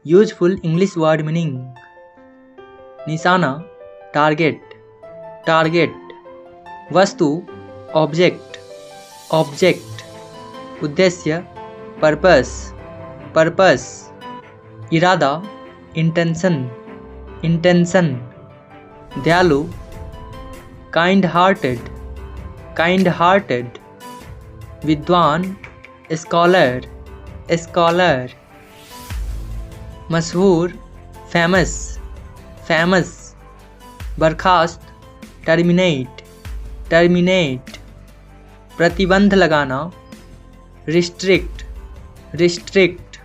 Useful English word meaning. निशाना target, target. वस्तु object, object. उद्देश्य पर्पस, पर्पस। इरादा इंटेंशन, इंटेंशन। दयालु काइंड हार्टेड, काइंड हार्टेड। विद्वान स्कॉलर, स्कॉलर। मशहूर फेमस, फेमस। बर्खास्त टर्मिनेट, टर्मिनेट। प्रतिबंध लगाना रिस्ट्रिक्ट, रिस्ट्रिक्ट।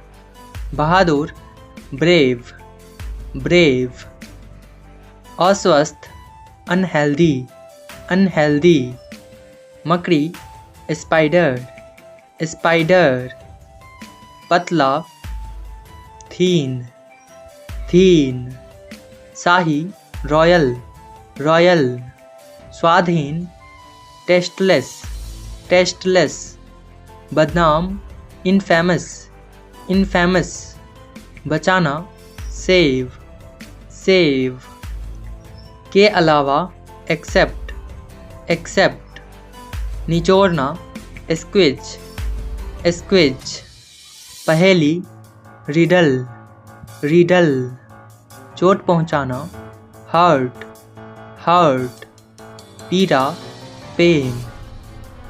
बहादुर ब्रेव, ब्रेव। अस्वस्थ अनहेल्दी, अनहेल्दी। मकड़ी स्पाइडर, स्पाइडर। पतला थीन, थीन। शाही रॉयल, रॉयल। स्वाधीन टेस्टलेस, टेस्टलेस। बदनाम इनफेमस, इनफेमस। बचाना सेव, सेव। के अलावा एक्सेप्ट, एक्सेप्ट। निचोड़ना स्क्विज, स्क्विज। पहेली रिडल, रिडल। चोट पहुंचाना हर्ट, हर्ट। पीड़ा पेन,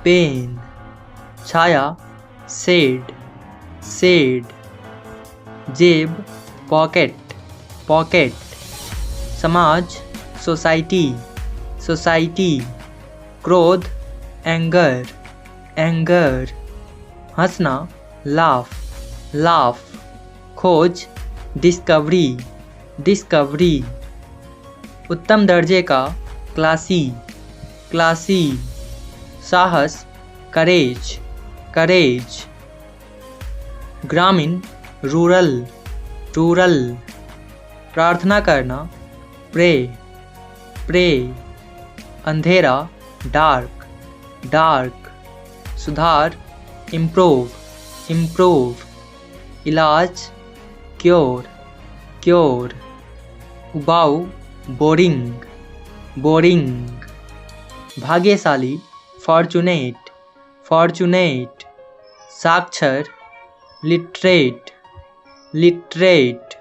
पेन। छाया शेड, शेड। जेब पॉकेट, पॉकेट। समाज सोसाइटी, सोसाइटी। क्रोध एंगर, एंगर। हंसना लाफ, लाफ। खोज डिस्कवरी, डिस्कवरी। उत्तम दर्जे का क्लासी, क्लासी। साहस करेज, करेज। ग्रामीण रूरल, रूरल। प्रार्थना करना प्रे, प्रे। अंधेरा डार्क, डार्क। सुधार इम्प्रूव, इम्प्रूव। इलाज क्योर, क्योर। उबाऊ बोरिंग, बोरिंग। भाग्यशाली फॉर्चुनेट, फॉर्चुनेट। साक्षर लिटरेट, लिटरेट।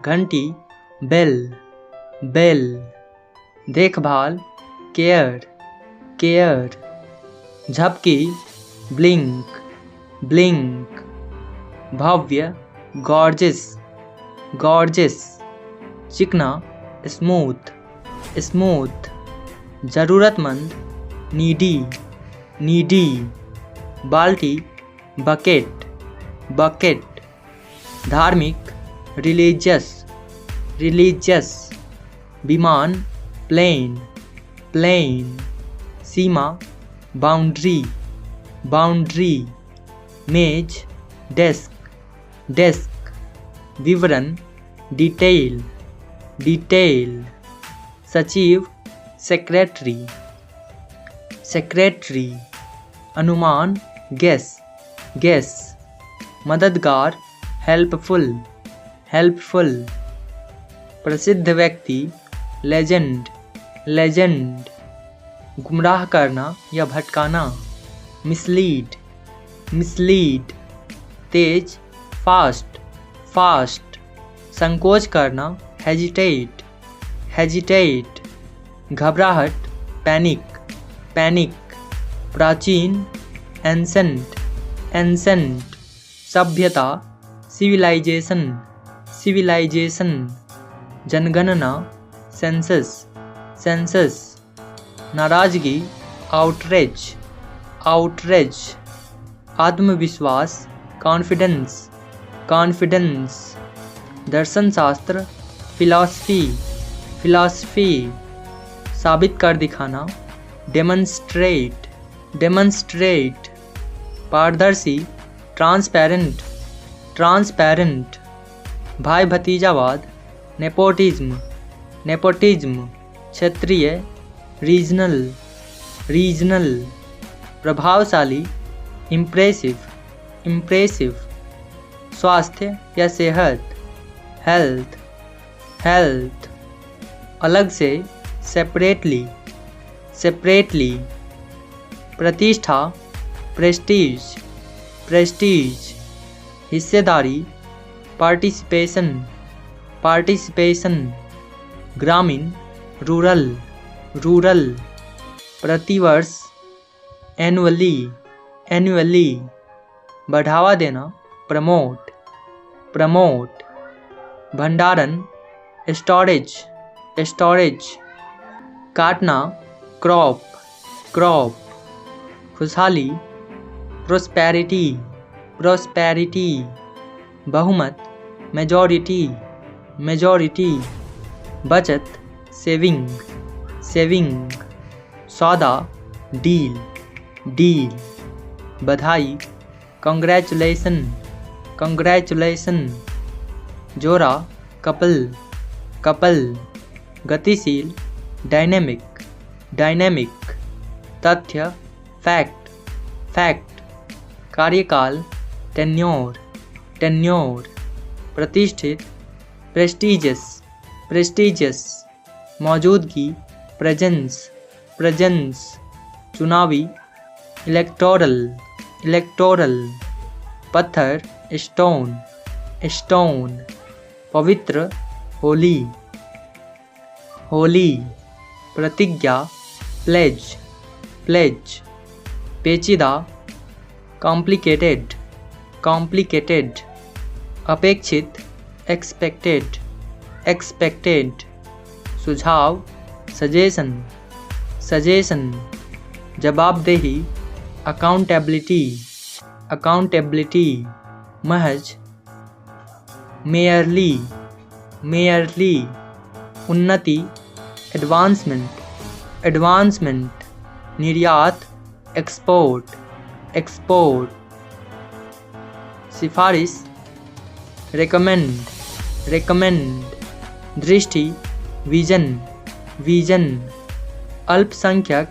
घंटी बेल, बेल। देखभाल केयर, केयर। झपकी ब्लिंक, ब्लिंक। भव्य गॉर्जियस, गॉर्जियस। चिकना स्मूथ, स्मूथ। ज़रूरतमंद नीडी, नीडी। बाल्टी बकेट, बकेट। धार्मिक रिलीजियस, रिलीजियस। विमान प्लेन, प्लेन। सीमा बाउंड्री, बाउंड्री। मेज डेस्क, डेस्क। विवरण डिटेल, डिटेल। सचिव सेक्रेटरी, सेक्रेटरी। अनुमान गेस, गेस। मददगार हेल्पफुल, हेल्पफुल। प्रसिद्ध व्यक्ति लेजेंड, लेजेंड। गुमराह करना या भटकाना मिसलीड, मिसलीड। तेज फास्ट, फास्ट। संकोच करना हेजिटेट, हेजिटेट। घबराहट पैनिक, पैनिक। प्राचीन एंसेंट, एंसेंट। सभ्यता सिविलाइजेशन, सिविलाइजेशन। जनगणना सेंसस, सेंसस। नाराजगी आउटरेज, आउटरेज। आत्मविश्वास कॉन्फिडेंस, कॉन्फिडेंस। दर्शन शास्त्र फिलॉसफी, फिलॉसफी। साबित कर दिखाना डेमोन्स्ट्रेट, डेमोन्स्ट्रेट। पारदर्शी ट्रांसपेरेंट, ट्रांसपेरेंट। भाई भतीजावाद नेपोटिज्म, नेपोटिज्म। क्षेत्रीय रीजनल, रीजनल। प्रभावशाली इम्प्रेसिव, इम्प्रेसिव। स्वास्थ्य या सेहत हेल्थ हेल्थ। अलग से, सेपरेटली सेपरेटली। प्रतिष्ठा, प्रेस्टीज प्रेस्टीज। हिस्सेदारी, पार्टिसिपेशन पार्टिसिपेशन। ग्रामीण, रूरल रूरल। प्रतिवर्ष, एनुअली एनुअली। बढ़ावा देना, प्रमोट प्रमोट। भंडारण, स्टोरेज स्टोरेज। काटना, क्रॉप क्रॉप। खुशहाली, प्रोस्पेरिटी प्रोस्पेरिटी। बहुमत, मेजॉरिटी मेजॉरिटी। बचत, सेविंग सेविंग। सौदा, डील डील। बधाई, कंग्रेचुलेशन कंग्रेचुलेशन। जोड़ा, कपल कपल। गतिशील, डायनेमिक डायनेमिक। तथ्य, फैक्ट फैक्ट। कार्यकाल, टेन्योर टेन्योर। प्रतिष्ठित, प्रेस्टीजियस प्रेस्टीजियस। मौजूदगी, प्रेजेंस प्रेजेंस। चुनावी, इलेक्टोरल इलेक्टोरल। पत्थर, स्टोन स्टोन। पवित्र, होली होली। प्रतिज्ञा, प्लेज प्लेज। पेचीदा, कॉम्प्लिकेटेड कॉम्प्लिकेटेड। अपेक्षित, एक्सपेक्टेड एक्सपेक्टेड। सुझाव, सजेशन सजेशन। जवाबदेही, अकाउंटेबिलिटी अकाउंटेबिलिटी। महज, मेयरली मेयरली। उन्नति, एडवांसमेंट एडवांसमेंट। निर्यात, एक्सपोर्ट एक्सपोर्ट। सिफारिश, रेकमेंड रेकमेंड। दृष्टि, विजन विजन। अल्पसंख्यक,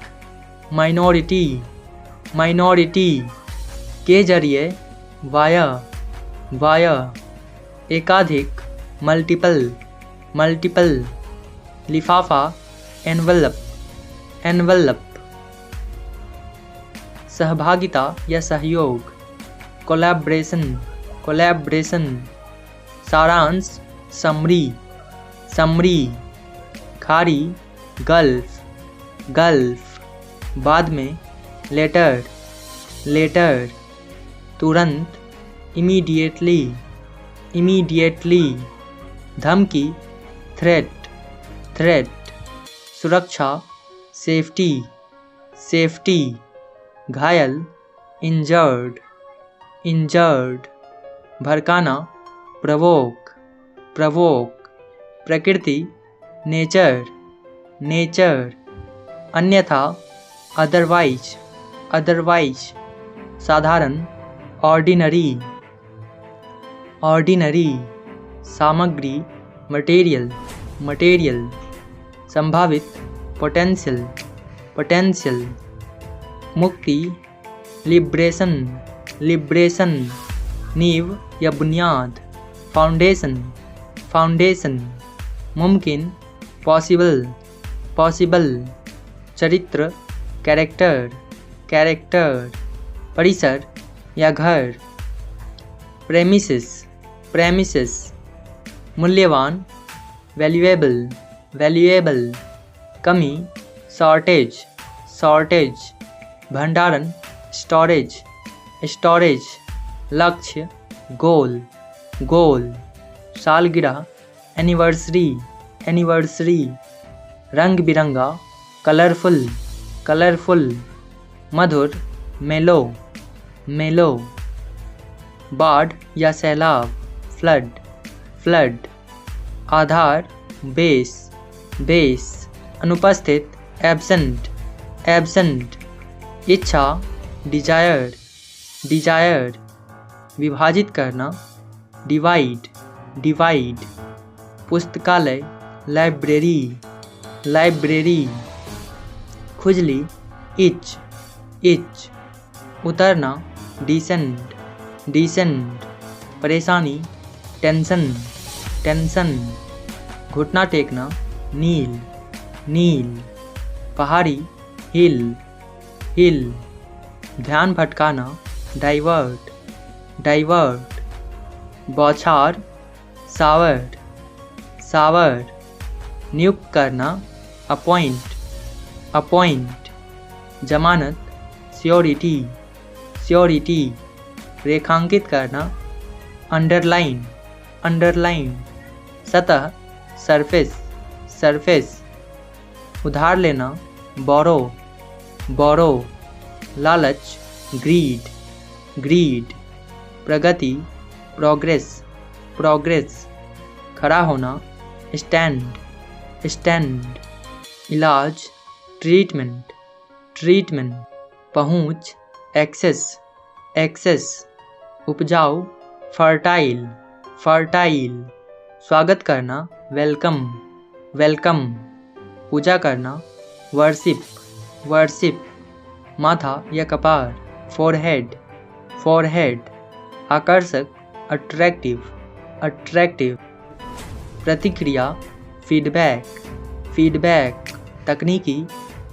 माइनॉरिटी माइनॉरिटी। के जरिए, वाया वाया। एकाधिक, मल्टीपल मल्टीपल। लिफाफा, एनवलप एनवलप। सहभागिता या सहयोग, कोलैबोरेशन कोलैबोरेशन। सारांश, समरी समरी। खाड़ी, गल्फ गल्फ। बाद में, लेटर लेटर। तुरंत, इमीडिएटली इमीडिएटली। धमकी, थ्रेट थ्रेट। सुरक्षा, सेफ्टी सेफ्टी। घायल, इंजर्ड इंजर्ड। भड़काना, प्रवोक प्रवोक। प्रकृति, नेचर नेचर। अन्यथा, अदरवाइज अदरवाइज। साधारण, ऑर्डिनरी ऑर्डिनरी। सामग्री, मटेरियल मटेरियल। संभावित, पोटेंशियल पोटेंशियल। मुक्ति, लिब्रेशन लिब्रेशन। नींव या बुनियाद, फाउंडेशन फाउंडेशन। मुमकिन, पॉसिबल पॉसिबल। चरित्र, कैरेक्टर कैरेक्टर। परिसर या घर, प्रेमिसेस प्रेमिसेस। मूल्यवान, वैल्यूएबल वैल्यूएबल। कमी, शॉर्टेज शॉर्टेज। भंडारण, स्टोरेज स्टोरेज। लक्ष्य, गोल गोल। सालगिरह, एनिवर्सरी एनिवर्सरी। रंग बिरंगा, कलरफुल कलरफुल। मधुर, मेलो मेलो। बाढ़ या सैलाब, फ्लड फ्लड। आधार, बेस बेस। अनुपस्थित, एब्सेंट एब्सेंट। इच्छा, डिजायर डिजायर। विभाजित करना, डिवाइड डिवाइड। पुस्तकालय, लाइब्रेरी लाइब्रेरी। खुजली, इच इच। उतरना, डिसेंड डिसेंड। परेशानी, टेंशन टेंशन, घुटना टेकना, नील, नील, पहाड़ी, हिल, हिल, ध्यान भटकाना, डाइवर्ट, डाइवर्ट, बौछार, सावर, सावर, नियुक्त करना, अपॉइंट, अपॉइंट, जमानत, श्योरिटी, श्योरिटी, रेखांकित करना, अंडरलाइन, अंडरलाइन, सतह, सरफेस, सरफेस, उधार लेना, बोरो, बोरो, लालच, ग्रीड, ग्रीड, प्रगति, प्रोग्रेस, प्रोग्रेस, खड़ा होना, स्टैंड, स्टैंड, इलाज, ट्रीटमेंट, ट्रीटमेंट, पहुँच, एक्सेस, एक्सेस, उपजाऊ, फर्टाइल, फर्टाइल, स्वागत करना, वेलकम, वेलकम, पूजा करना, वर्शिप, वर्शिप, माथा या कपार, फोरहेड, फोरहेड, आकर्षक, अट्रैक्टिव, अट्रैक्टिव, प्रतिक्रिया, फीडबैक, फीडबैक, तकनीकी,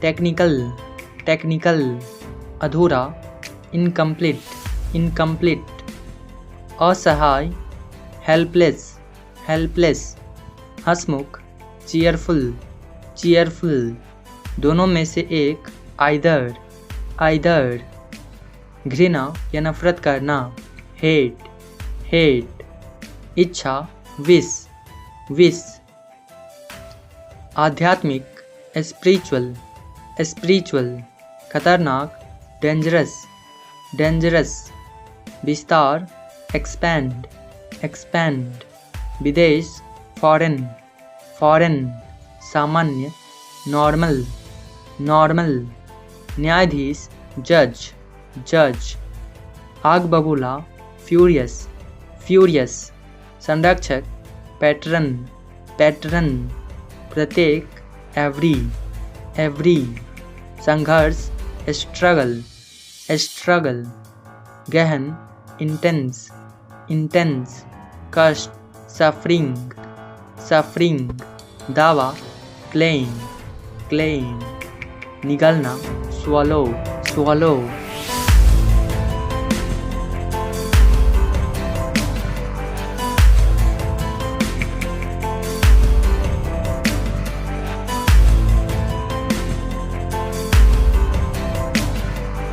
टेक्निकल, टेक्निकल, अधूरा, इनकम्प्लीट, इनकम्प्लीट, असहाय, हेल्पलेस, हेल्पलेस, हंसमुख, चीयरफुल, चीयरफुल, दोनों में से एक, आइदर, आइदर, घृणा या नफरत करना, हेट, हेट, इच्छा, विश, विश, आध्यात्मिक, स्पिरिचुअल, स्पिरिचुअल, खतरनाक, डेंजरस, डेंजरस, विस्तार, एक्सपैंड, एक्सपैंड, विदेश, फॉरेन, फॉरेन, सामान्य, नॉर्मल, नॉर्मल, न्यायाधीश, जज, जज, आग बबूला, फ्यूरियस, फ्यूरियस, संरक्षक, पैटर्न, पैटर्न, प्रत्येक, एवरी, एवरी, संघर्ष, स्ट्रगल, स्ट्रगल, गहन, इंटेंस, इंटेंस, कष्ट, सफरिंग, सफरिंग, दावा, क्लेम, क्लेम, निगलना, स्वलो, स्वलो,